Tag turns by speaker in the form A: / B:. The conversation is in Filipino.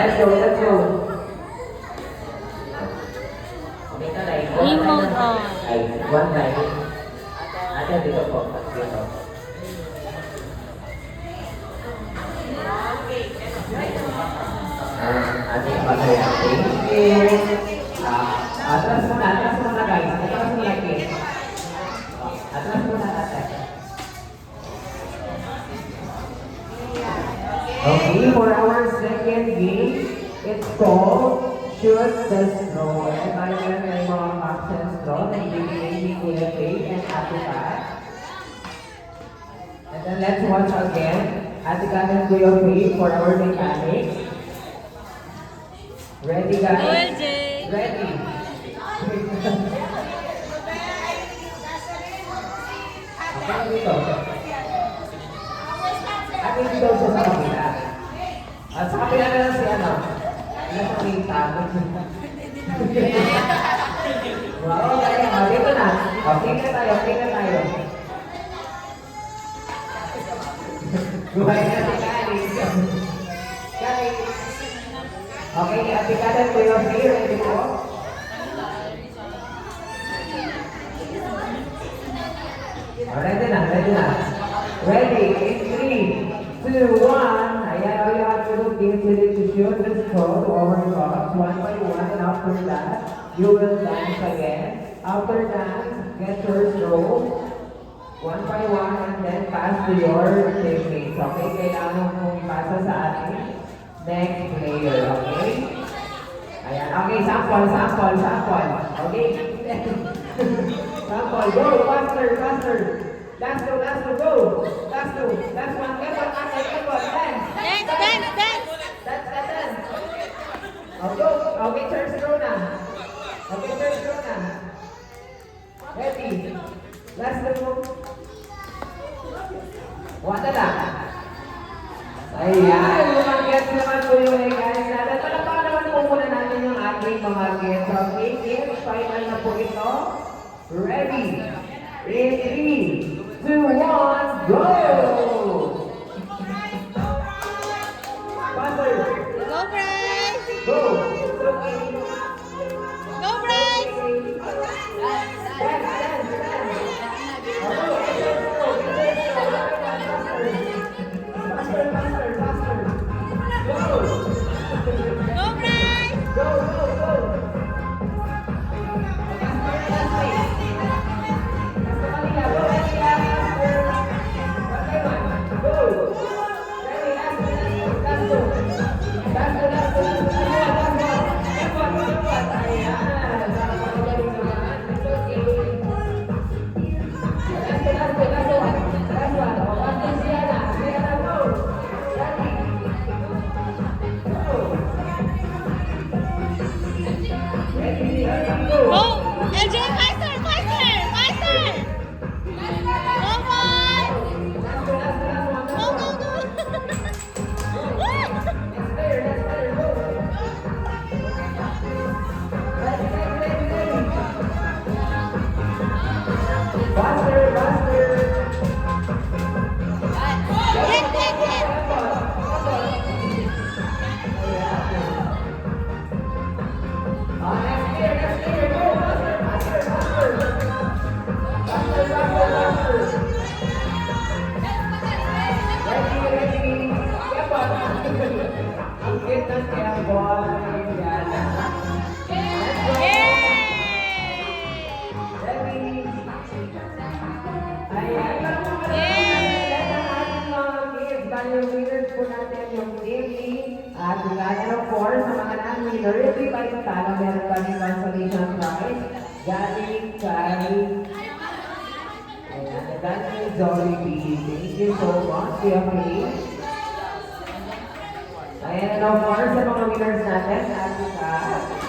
A: Let's go, let's go. Okay ka na,
B: Game mode on.
A: Ay, one time. Ate, dito po. Dito. Ate, masaya. Thank you. Atras muna guys. Atras muna guys. Atras muna ate. Okay, for our second game, it's called Shoot the Snow. And I will may mga captions doon. Nagbibigay ni Kuya Faye and Ate Pat. And then let's watch again Ate Pat and Kuya Faye for our mechanics. Ready guys?
B: OLJ.
A: Ready. Okay, dito. At dito siya sa kabila. At sa kabila na lang si ano. Ano sa may tago. Wow, okay. Dito na. Okay na tayo, okay na tayo. Buhay na si Kali. Kali. Okay, Ate Kali, Kuya Faye, ready po? Ready na, ready na. Ready, in 3, 2, 1. Ayan, all you have to do is you need to shoot the straw to our box one by one, and after that, you will dance again. After that, get your straw one by one, and then pass to your teammates. Okay, kailangan mong ipasa sa ating next player, okay? Ayan, okay, sample. Okay? Sample, go, faster. Last two, go. Last one, get one, dance.
B: Dance.
A: Dance. Oh, go. Okay, turn slow na. Ready. Last two. One na lang. Ayan, lumanggit naman po yung guys natin. Palapaka naman po muna natin yung ating mga guests. Okay, kids, final na po ito. Ready? In 3, 2, 1, go! Faster!
B: Go, Bryce.
A: Go! Okay.
B: Go, Bryce.
A: Dance. Faster. Go!
B: Go, Bryce.
A: Go!
B: Go. LJ, faster. Go, boy. Go. At of course, sa mga non-winner, every palitala, meron pa rin consolation prize. Galing kay Zoe B. Thank you so much, Kuya Faye. Ayan, and of course, sa mga winners natin, Ate Kat.